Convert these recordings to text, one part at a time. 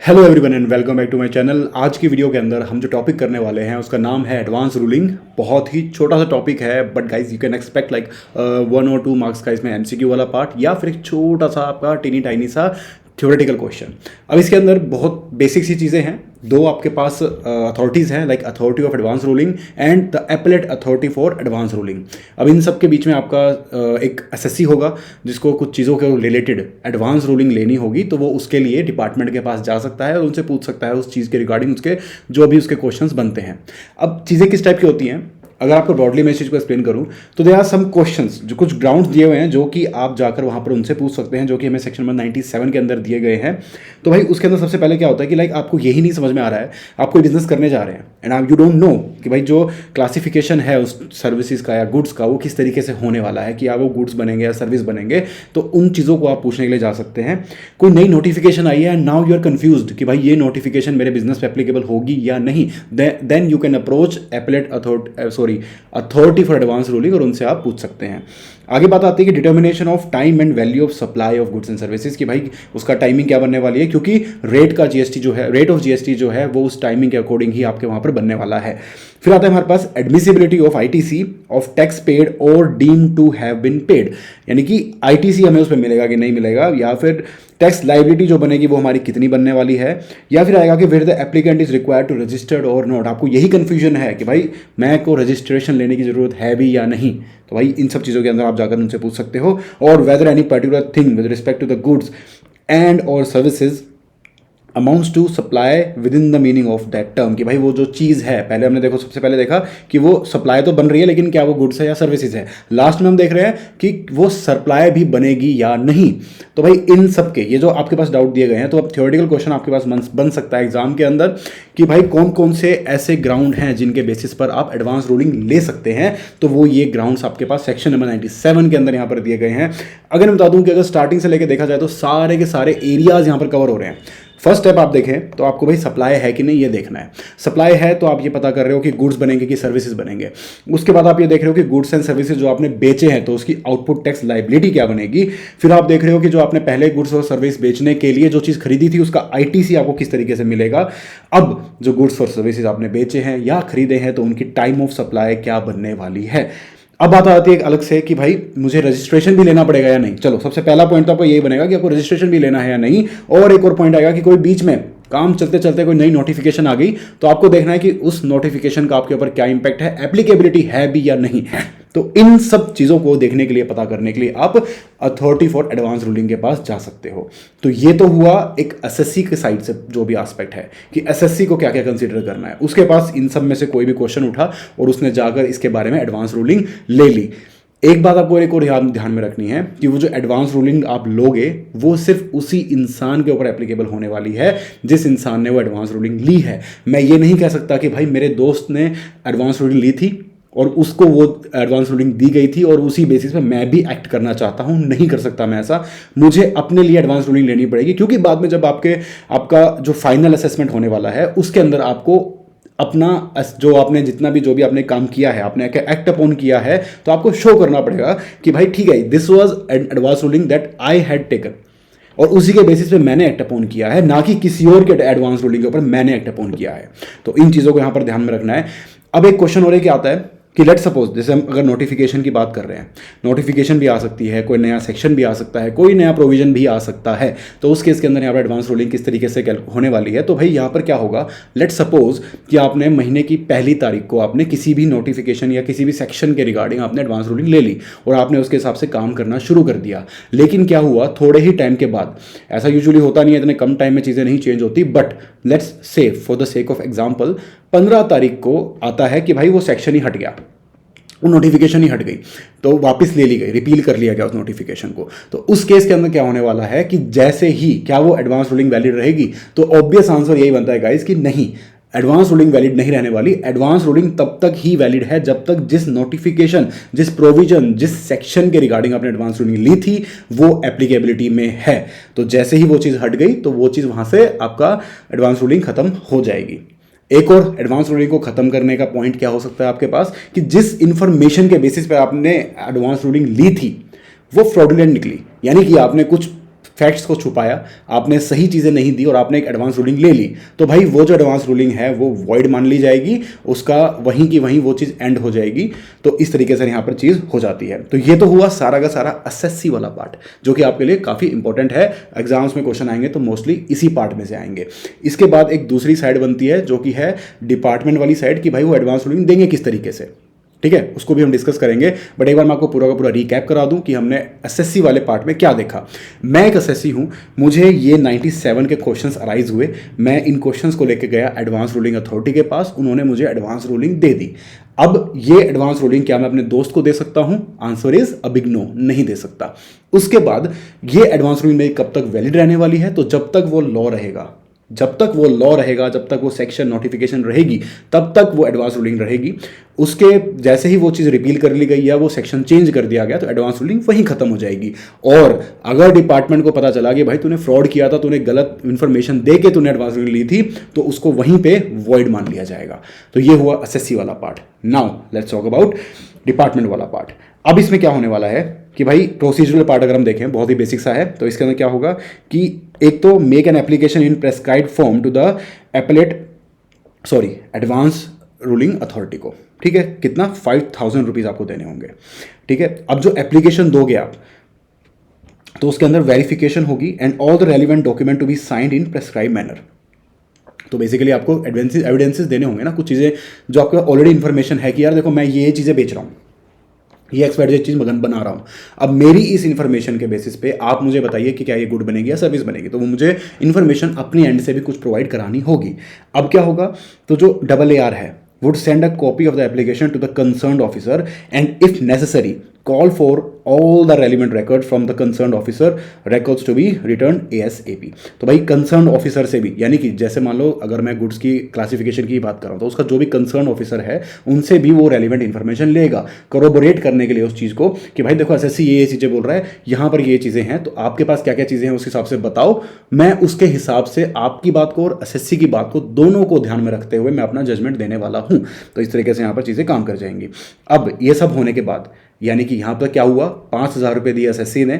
Hello everyone and welcome back to my channel. आज की video के अंदर हम जो टॉपिक करने वाले हैं उसका नाम है एडवांस रूलिंग। बहुत ही छोटा सा टॉपिक है but guys you can expect like 1 और 2 मार्क्स का इसमें एमसीक्यू वाला पार्ट या फिर एक छोटा सा आपका टीनी टाइनी सा थ्योरेटिकल क्वेश्चन। अब इसके अंदर बहुत बेसिक सी चीज़ें हैं। दो आपके पास अथॉरिटीज़ हैं, like authority of advance ruling and the appellate authority for advance ruling. अब इन सब के बीच में आपका एक एसएससी होगा जिसको कुछ चीज़ों के रिलेटेड एडवांस रूलिंग लेनी होगी, तो वो उसके लिए डिपार्टमेंट के पास जा सकता है और उनसे पूछ सकता है उस चीज़ के रिगार्डिंग उसके जो भी उसके क्वेश्चंस बनते हैं। अब चीज़ें किस टाइप की होती हैं, अगर आपको ब्रॉडली मैं इस चीज़ को एक्सप्लेन करूं तो देयर आर सम क्वेश्चंस, जो कुछ ग्राउंड्स दिए हुए हैं जो कि आप जाकर वहां पर उनसे पूछ सकते हैं, जो कि हमें सेक्शन नंबर 97 के अंदर दिए गए हैं। तो भाई उसके अंदर सबसे पहले क्या होता है कि लाइक आपको यही नहीं समझ में आ रहा है, आप कोई बिजनेस करने जा रहे हैं एंड आप यू डोंट नो कि भाई जो क्लासिफिकेशन है उस सर्विसेज का या गुड्स का वो किस तरीके से होने वाला है, कि या वो गुड्स बनेंगे या सर्विस बनेंगे। तो उन चीज़ों को आप पूछने के लिए जा सकते हैं। कोई नई नोटिफिकेशन आई है and now you are confused कि भाई ये नोटिफिकेशन मेरे बिजनेस पे एप्लीकेबल होगी या नहीं, then you can approach appellate authority for advance ruling और उनसे आप पूछ सकते हैं। आगे बात आती है कि determination of time and value of supply of goods and services, कि भाई उसका टाइमिंग क्या बनने वाली है, क्योंकि रेट का जीएसटी जो है, रेट ऑफ जीएसटी जो है वो उस टाइमिंग के अकॉर्डिंग ही आपके वहां पर बनने वाला है। फिर आता है हमारे पास admissibility of ITC of tax paid और deem to have been paid, यानी कि आईटीसी हमें उस पर मिलेगा कि नहीं मिलेगा, या फिर टैक्स लाइबिलिटी जो बनेगी वो हमारी कितनी बनने वाली है, या फिर आएगा कि where the applicant is required to registered और नॉट। आपको यही कंफ्यूजन है कि भाई मैं को रजिस्ट्रेशन लेने की जरूरत है भी या नहीं, तो भाई इन सब चीज़ों के अंदर आप जाकर उनसे पूछ सकते हो। और whether any particular thing with respect to the goods and और services amounts to supply within the meaning of that term, कि भाई वो जो चीज़ है, पहले हमने देखो सबसे पहले देखा कि वो सप्लाई तो बन रही है लेकिन क्या वो गुड्स है या सर्विसेज है। लास्ट में हम देख रहे हैं कि वो सप्लाई भी बनेगी या नहीं। तो भाई इन सब के ये जो आपके पास डाउट दिए गए हैं, तो अब थ्योरेटिकल क्वेश्चन आपके पास बन सकता है एग्जाम के अंदर कि भाई कौन कौन से ऐसे ग्राउंड हैं जिनके बेसिस पर आप एडवांस रूलिंग ले सकते हैं। तो वो ये ग्राउंड्स आपके पास सेक्शन नंबर 97 के अंदर यहाँ पर दिए गए हैं। अगर मैं बता दूं कि अगर स्टार्टिंग से लेकर देखा जाए तो सारे के सारे एरियाज यहाँ पर कवर हो रहे हैं। फर्स्ट स्टेप आप देखें तो आपको भाई सप्लाई है कि नहीं ये देखना है। सप्लाई है तो आप ये पता कर रहे हो कि गुड्स बनेंगे कि सर्विसेज बनेंगे। उसके बाद आप ये देख रहे हो कि गुड्स एंड सर्विसेज जो आपने बेचे हैं तो उसकी आउटपुट टैक्स लाइबिलिटी क्या बनेगी। फिर आप देख रहे हो कि जो आपने पहले गुड्स और सर्विस बेचने के लिए जो चीज़ खरीदी थी उसका आईटीसी आपको किस तरीके से मिलेगा। अब जो गुड्स और सर्विसेज आपने बेचे हैं या खरीदे हैं तो उनकी टाइम ऑफ सप्लाई क्या बनने वाली है। अब बात आती है एक अलग से कि भाई मुझे रजिस्ट्रेशन भी लेना पड़ेगा या नहीं। चलो सबसे पहला पॉइंट तो आपको यही बनेगा कि आपको रजिस्ट्रेशन भी लेना है या नहीं। और एक और पॉइंट आएगा कि कोई बीच में काम चलते चलते कोई नई नोटिफिकेशन आ गई तो आपको देखना है कि उस नोटिफिकेशन का आपके ऊपर क्या इंपैक्ट है, एप्लीकेबिलिटी है भी या नहीं है। तो इन सब चीज़ों को देखने के लिए, पता करने के लिए आप अथॉरिटी फॉर एडवांस रूलिंग के पास जा सकते हो। तो ये तो हुआ एक एसएससी के साइड से जो भी एस्पेक्ट है कि एसएससी को क्या क्या कंसीडर करना है। उसके पास इन सब में से कोई भी क्वेश्चन उठा और उसने जाकर इसके बारे में एडवांस रूलिंग ले ली। एक बात आपको एक और ध्यान में रखनी है कि वो जो एडवांस रूलिंग आप लोगे वो सिर्फ उसी इंसान के ऊपर एप्लीकेबल होने वाली है जिस इंसान ने वो एडवांस रूलिंग ली है। मैं ये नहीं कह सकता कि भाई मेरे दोस्त ने एडवांस रूलिंग ली थी और उसको वो एडवांस रूलिंग दी गई थी और उसी बेसिस पे मैं भी एक्ट करना चाहता हूं। नहीं कर सकता मैं ऐसा। मुझे अपने लिए एडवांस रूलिंग लेनी पड़ेगी, क्योंकि बाद में जब आपका जो फाइनल असेसमेंट होने वाला है उसके अंदर आपको अपना जो आपने जितना भी जो भी आपने काम किया है, आपने एक्ट अपॉन किया है, तो आपको शो करना पड़ेगा कि भाई ठीक है this was an advance ruling that I had taken, और उसी के बेसिस पे मैंने एक्ट अपॉन किया है, ना कि किसी और के एडवांस रूलिंग के ऊपर मैंने एक्ट अपॉन किया है। तो इन चीज़ों को यहाँ पर ध्यान में रखना है। अब एक क्वेश्चन और क्या आता है कि लेट सपोज, जैसे हम अगर नोटिफिकेशन की बात कर रहे हैं, नोटिफिकेशन भी आ सकती है, कोई नया सेक्शन भी आ सकता है, कोई नया प्रोविजन भी आ सकता है। तो उस केस के अंदर यहाँ पर एडवांस रूलिंग किस तरीके से होने वाली है। तो भाई यहाँ पर क्या होगा, लेट सपोज कि आपने महीने की पहली तारीख को आपने किसी भी नोटिफिकेशन या किसी भी सेक्शन के रिगार्डिंग आपने एडवांस रूलिंग ले ली और आपने उसके हिसाब से काम करना शुरू कर दिया। लेकिन क्या हुआ, थोड़े ही टाइम के बाद, ऐसा यूजुअली होता नहीं है, इतने कम टाइम में चीज़ें नहीं चेंज होती, but let's say for the sake of example 15 तारीख को आता है कि भाई वो सेक्शन ही हट गया, वो नोटिफिकेशन ही हट गई, तो वापस ले ली गई, रिपील कर लिया गया उस नोटिफिकेशन को। तो उस केस के अंदर क्या होने वाला है कि जैसे ही क्या वो एडवांस रूलिंग वैलिड रहेगी, तो ऑब्वियस आंसर यही बनता है गाइस कि नहीं, एडवांस रूलिंग वैलिड नहीं रहने वाली। एडवांस रूलिंग तब तक ही वैलिड है जब तक जिस नोटिफिकेशन, जिस प्रोविजन, जिस सेक्शन के रिगार्डिंग आपने एडवांस रूलिंग ली थी वो एप्लीकेबिलिटी में है। तो जैसे ही वो चीज़ हट गई तो वो चीज़ वहां से आपका एडवांस रूलिंग खत्म हो जाएगी। एक और एडवांस रूलिंग को खत्म करने का पॉइंट क्या हो सकता है आपके पास कि जिस इंफॉर्मेशन के बेसिस पे आपने एडवांस रूलिंग ली थी वो फ्रॉडुलेंट निकली, यानी कि आपने कुछ फैक्ट्स को छुपाया, आपने सही चीज़ें नहीं दी और आपने एक एडवांस रूलिंग ले ली, तो भाई वो जो एडवांस रूलिंग है वो वॉइड मान ली जाएगी, उसका वहीं की वहीं वो चीज़ एंड हो जाएगी। तो इस तरीके से यहाँ पर चीज़ हो जाती है। तो ये तो हुआ सारा का सारा एसएससी वाला पार्ट, जो कि आपके लिए काफ़ी इंपॉर्टेंट है। एग्जाम्स में क्वेश्चन आएंगे तो मोस्टली इसी पार्ट में से आएंगे। इसके बाद एक दूसरी साइड बनती है जो कि है डिपार्टमेंट वाली साइड, कि भाई वो एडवांस रूलिंग देंगे किस तरीके से, ठीक है, उसको भी हम डिस्कस करेंगे। बट एक बार मैं आपको पूरा का पूरा रिकैप करा दूं कि हमने एसएससी वाले पार्ट में क्या देखा। मैं एक एसएससी हूं, मुझे ये 97 के क्वेश्चंस अराइज हुए, मैं इन क्वेश्चंस को लेकर गया एडवांस रूलिंग अथॉरिटी के पास, उन्होंने मुझे एडवांस रूलिंग दे दी। अब ये एडवांस रूलिंग क्या मैं अपने दोस्त को दे सकता हूं? Answer is a big no, नहीं दे सकता। उसके बाद ये एडवांस रूलिंग मेरी कब तक वैलिड रहने वाली है? तो जब तक वो लॉ रहेगा, जब तक वो लॉ रहेगा, जब तक वो सेक्शन नोटिफिकेशन रहेगी, तब तक वो एडवांस रूलिंग रहेगी। उसके जैसे ही वो चीज़ रिपील कर ली गई या वो सेक्शन चेंज कर दिया गया तो एडवांस रूलिंग वहीं खत्म हो जाएगी। और अगर डिपार्टमेंट को पता चला कि भाई तूने फ्रॉड किया था, तूने गलत इन्फॉर्मेशन दे के तूने एडवांस रूलिंग ली थी, तो उसको वहीं पे वॉइड मान लिया जाएगा। तो ये हुआ एसएससी वाला part. Now let's talk about department वाला पार्ट। अब इसमें क्या होने वाला है कि भाई प्रोसीजरल पार्ट अगर हम देखें बहुत ही बेसिक सा है, तो इसके अंदर क्या होगा कि एक तो make an application in prescribed form to the advance ruling authority को, ठीक है, कितना 5000 रुपीज़ आपको देने होंगे, ठीक है। अब जो एप्लीकेशन दोगे आप, तो उसके अंदर वेरिफिकेशन होगी and all the relevant document to be signed in prescribe manner. तो बेसिकली आपको एविडेंसेस देने होंगे ना, कुछ चीज़ें जो आपको ऑलरेडी इन्फॉर्मेशन है कि यार देखो मैं ये चीज़ें बेच रहा हूँ, ये एक्सपायर्ड चीज़ बना रहा हूँ। अब मेरी इस इन्फॉर्मेशन के बेसिस पे आप मुझे बताइए कि क्या ये गुड बनेगी या सर्विस बनेगी, तो वो मुझे इन्फॉर्मेशन अपनी एंड से भी कुछ प्रोवाइड करानी होगी। अब क्या होगा, तो जो AAR है would send a copy of the application to the concerned officer and if necessary call for all the relevant records from the concerned officer, records to be returned ASAP। तो भाई कंसर्न ऑफिसर से भी, यानी कि जैसे मान लो अगर मैं गुड्स की क्लासिफिकेशन की बात कर रहा हूँ, तो उसका जो भी कंसर्न ऑफिसर है उनसे भी वो रेलिवेंट इन्फॉर्मेशन लेगा, करोबोरेट करने के लिए उस चीज़ को कि भाई देखो एसएससी ये चीज़ें बोल रहा है, यहाँ पर ये चीज़ें हैं, तो आपके पास क्या क्या चीज़ें हैं उस हिसाब से बताओ। मैं उसके हिसाब से आपकी बात को और एसएससी की बात को दोनों को ध्यान में रखते हुए मैं अपना जजमेंट देने वाला हूँ। तो इस तरीके से यहाँ पर चीज़ें काम कर जाएंगी। अब ये सब होने के बाद यानी कि यहाँ पर क्या हुआ, 5000 रुपये दिए एसएससी ने,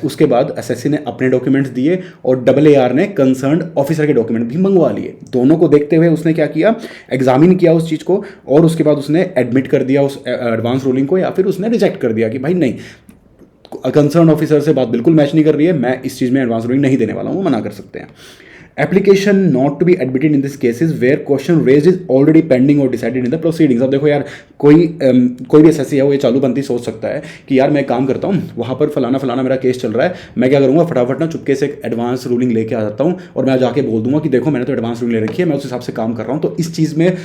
उसके बाद एसएससी ने अपने डॉक्यूमेंट्स दिए और AAR ने कंसर्न्ड ऑफिसर के डॉक्यूमेंट भी मंगवा लिए। दोनों को देखते हुए उसने क्या किया, एग्जामिन किया उस चीज़ को और उसके बाद उसने एडमिट कर दिया उस एडवांस रूलिंग को, या फिर उसने रिजेक्ट कर दिया कि भाई नहीं, कंसर्न ऑफिसर से बात बिल्कुल मैच नहीं कर रही है, मैं इस चीज़ में एडवांस रूलिंग नहीं देने वाला हूँ, मना कर सकते हैं। Application not to be admitted in this cases where question raise is already pending और डिसाइडेड इन द प्रोसीडिंग्स। अब देखो यार, कोई भी एसएससी है वो ये चालू बनती सोच सकता है कि यार मैं काम करता हूँ, वहाँ पर फलाना मेरा केस चल रहा है, मैं क्या करूँगा, फटाफट ना चुपके से एक एडवांस रूलिंग लेके आ जाता हूँ और मैं जाके बोल दूंगा कि देखो मैंने तो एडवांस रूलिंग ले रखी है, मैं उस हिसाब से काम कर रहा हूँ। तो इस चीज़ में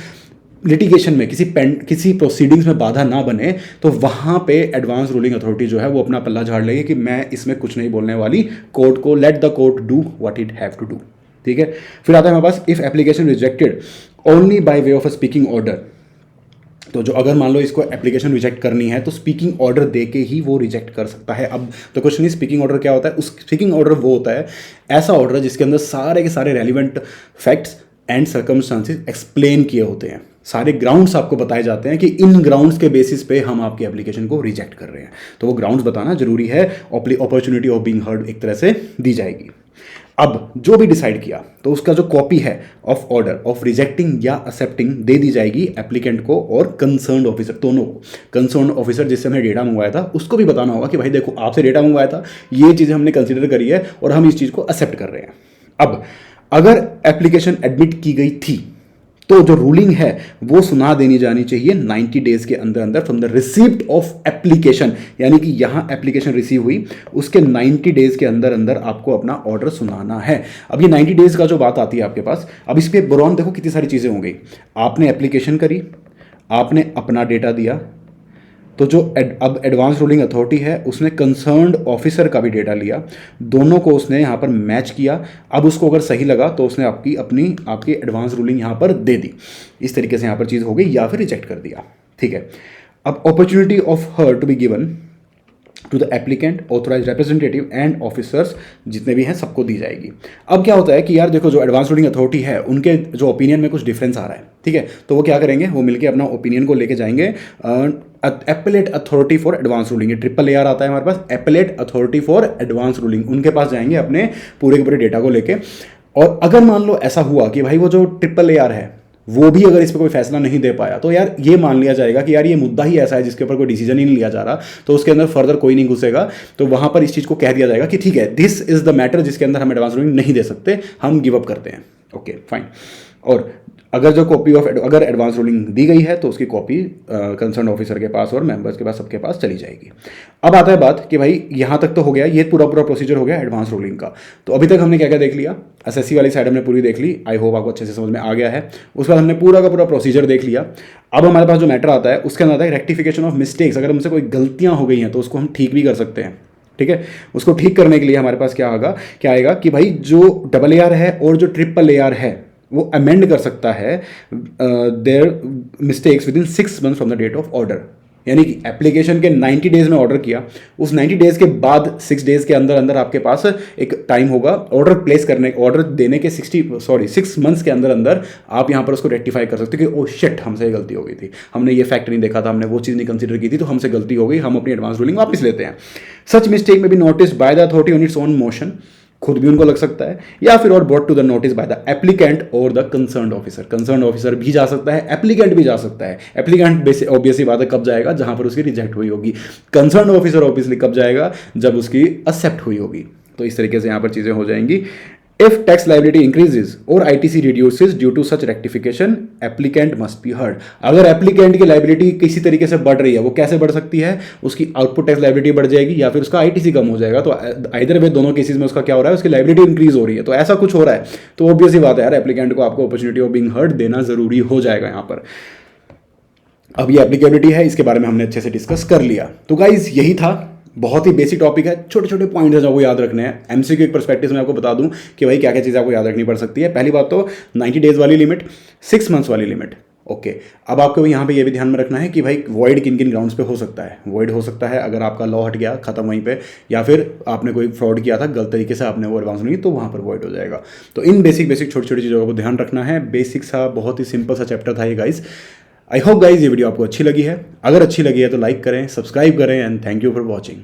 लिटिगेशन में किसी प्रोसीडिंग्स में बाधा ना बने, तो वहाँ पे एडवांस रूलिंग अथॉरिटी जो है वो अपना पल्ला झाड़ लेगी कि मैं इसमें कुछ नहीं बोलने वाली, कोर्ट को let the court do what it have to do, ठीक है। फिर आता है हमारे पास if application rejected only by way of a speaking order. तो जो अगर मान लो इसको एप्लीकेशन रिजेक्ट करनी है तो स्पीकिंग ऑर्डर दे के ही वो रिजेक्ट कर सकता है। अब तो क्वेश्चन स्पीकिंग ऑर्डर क्या होता है, उस स्पीकिंग ऑर्डर वो होता है ऐसा ऑर्डर जिसके अंदर सारे के सारे relevant facts and circumstances explain किए होते हैं, सारे ग्राउंड्स आपको बताए जाते हैं कि इन ग्राउंड्स के बेसिस पे हम आपकी एप्लीकेशन को रिजेक्ट कर रहे हैं। तो वो ग्राउंड्स बताना जरूरी है, अपॉर्चुनिटी ऑफ बीइंग हर्ड एक तरह से दी जाएगी। अब जो भी डिसाइड किया तो उसका जो कॉपी है ऑफ ऑर्डर ऑफ रिजेक्टिंग या एक्सेप्टिंग दे दी जाएगी एप्लीकेंट को और कंसर्न्ड ऑफिसर, दोनों को। कंसर्न्ड ऑफिसर जिससे हमने डेटा मंगवाया था उसको भी बताना होगा कि भाई देखो आपसे डेटा मंगवाया था, ये चीज़ें हमने कंसिडर करी है और हम इस चीज़ को एक्सेप्ट कर रहे हैं। अब अगर एप्लीकेशन एडमिट की गई थी तो जो रूलिंग है वो सुना देनी जानी चाहिए 90 डेज के अंदर अंदर from the receipt of application, यानी कि यहां एप्लीकेशन रिसीव हुई उसके 90 डेज के अंदर अंदर आपको अपना ऑर्डर सुनाना है। अब ये 90 डेज का जो बात आती है आपके पास, अब इस पे बुरॉन देखो कितनी सारी चीजें हो गई। आपने एप्लीकेशन करी, आपने अपना डेटा दिया, तो जो अब एडवांस रूलिंग अथॉरिटी है उसने कंसर्न्ड ऑफिसर का भी डेटा लिया, दोनों को उसने यहाँ पर मैच किया। अब उसको अगर सही लगा तो उसने आपकी एडवांस रूलिंग यहाँ पर दे दी। इस तरीके से यहाँ पर चीज़ हो गई या फिर रिजेक्ट कर दिया, ठीक है। अब opportunity of her to be given to the applicant, authorise representative and officers जितने भी हैं सबको दी जाएगी। अब क्या होता है कि यार देखो, जो एडवांस रूलिंग अथॉरिटी है उनके जो ओपिनियन में कुछ डिफरेंस आ रहा है, ठीक है, तो वो क्या करेंगे, वो मिलकर अपना ओपिनियन को लेके जाएंगे appellate authority for advance ruling, ये AAAR आता है हमारे पास, appellate authority for advance ruling, उनके पास जाएंगे अपने पूरे के पूरे डेटा को लेके। और अगर मान लो ऐसा हुआ कि भाई वो जो AAAR है वो भी अगर इस पर कोई फैसला नहीं दे पाया, तो यार ये मान लिया जाएगा कि यार ये मुद्दा ही ऐसा है जिसके ऊपर कोई डिसीजन ही नहीं लिया जा रहा, तो उसके अंदर फर्दर कोई नहीं घुसेगा। तो वहां पर इस चीज को कह दिया जाएगा कि ठीक है, दिस इज द मैटर जिसके अंदर हम एडवांस रूलिंग नहीं दे सकते, हम गिव अप करते हैं। Okay fine. और अगर जो कॉपी ऑफ अगर एडवांस रूलिंग दी गई है तो उसकी कॉपी कंसर्न ऑफिसर के पास और मेंबर्स के पास, सबके पास चली जाएगी। अब आता है बात कि भाई यहाँ तक तो हो गया, ये पूरा प्रोसीजर हो गया एडवांस रूलिंग का। तो अभी तक हमने क्या क्या देख लिया, एसएससी वाली साइड हमने पूरी देख ली, आई होप आपको अच्छे से समझ में आ गया है। उसके बाद हमने पूरा का पूरा प्रोसीजर देख लिया। अब हमारे पास जो मैटर आता है उसके अंदर आता है रेक्टिफिकेशन ऑफ मिस्टेक्स। अगर हमसे कोई गलतियाँ हो गई हैं तो उसको हम ठीक भी कर सकते हैं, ठीक है। उसको ठीक करने के लिए हमारे पास क्या आएगा कि भाई जो AAAR है और जो AAAR है वो अमेंड कर सकता है their mistakes within 6 months from the date of order. यानी कि एप्लीकेशन के 90 डेज में ऑर्डर किया, उस 90 डेज के बाद 6 डेज के अंदर अंदर आपके पास एक टाइम होगा ऑर्डर प्लेस करने, ऑर्डर देने के 6 months के अंदर अंदर आप यहाँ पर उसको रेक्टिफाई कर सकते हो कि ओ शिट, हमसे ये गलती हो गई थी, हमने ये फैक्ट नहीं देखा था, हमने वो चीज़ नहीं कंसीडर की थी, तो हमसे गलती हो गई, हम अपनी एडवांस रूलिंग वापस लेते हैं। Such mistake may be notice by the authority on its own motion, खुद भी उनको लग सकता है, या फिर और brought to the notice by the applicant और the concerned officer. Concerned officer भी जा सकता है, एप्लीकेंट भी जा सकता है। एप्लीकेंट ऑब्वियसली बात है कब जाएगा, जहां पर उसकी रिजेक्ट हुई होगी। कंसर्न्ड ऑफिसर ऑब्वियसली कब जाएगा, जब उसकी एक्सेप्ट हुई होगी। तो इस तरीके से यहां पर चीजें हो जाएंगी। If tax liability increases or ITC reduces due to such rectification, applicant must be heard। अगर एप्लीकेंट की लाइबिलिटी किसी तरीके से बढ़ रही है, वो कैसे बढ़ सकती है, उसकी आउटपुट टैक्स लाइबिलिटी बढ़ जाएगी या फिर उसका ITC कम हो जाएगा। तो आइदर वे दोनों केसेस में उसका क्या हो रहा है, उसकी लाइबिलिटी इंक्रीज हो रही है। तो ऐसा कुछ हो रहा है तो ऑब्वियसली बात है यार, एप्लीकेंट को आपको अपॉर्चुनिटी ऑफ बीइंग हर्ड देना जरूरी हो जाएगा यहाँ पर। अब ये एप्लीकेबिलिटी है, इसके बारे में हमने अच्छे से डिस्कस कर लिया। तो गाइज यही था, बहुत ही बेसिक टॉपिक है, छोटे छोटे पॉइंट्स हैं जो आपको याद रखने हैं। एमसीक्यू एक पर्सपेक्टिव में आपको बता दूं कि भाई क्या क्या चीज़ें आपको याद रखनी पड़ सकती है। पहली बात तो 90 डेज वाली लिमिट, 6 months वाली लिमिट। ओके, अब आपको यहाँ पे ये भी ध्यान में रखना है कि भाई वॉइड किन किन ग्राउंड्स पे हो सकता है। वॉइड हो सकता है अगर आपका लॉ हट गया खत्म वहीं पे, या फिर आपने कोई फ्रॉड किया था गलत तरीके से, आपने वो एडवांस नहीं, तो वहाँ पर वॉइड हो जाएगा। तो इन बेसिक छोटी छोटी चीज़ों को ध्यान रखना है। बेसिक सा बहुत ही सिंपल सा चैप्टर था ये गाइज। आई होप गाइज ये वीडियो आपको अच्छी लगी है। अगर अच्छी लगी है तो लाइक करें, सब्सक्राइब करें, and thank you for watching.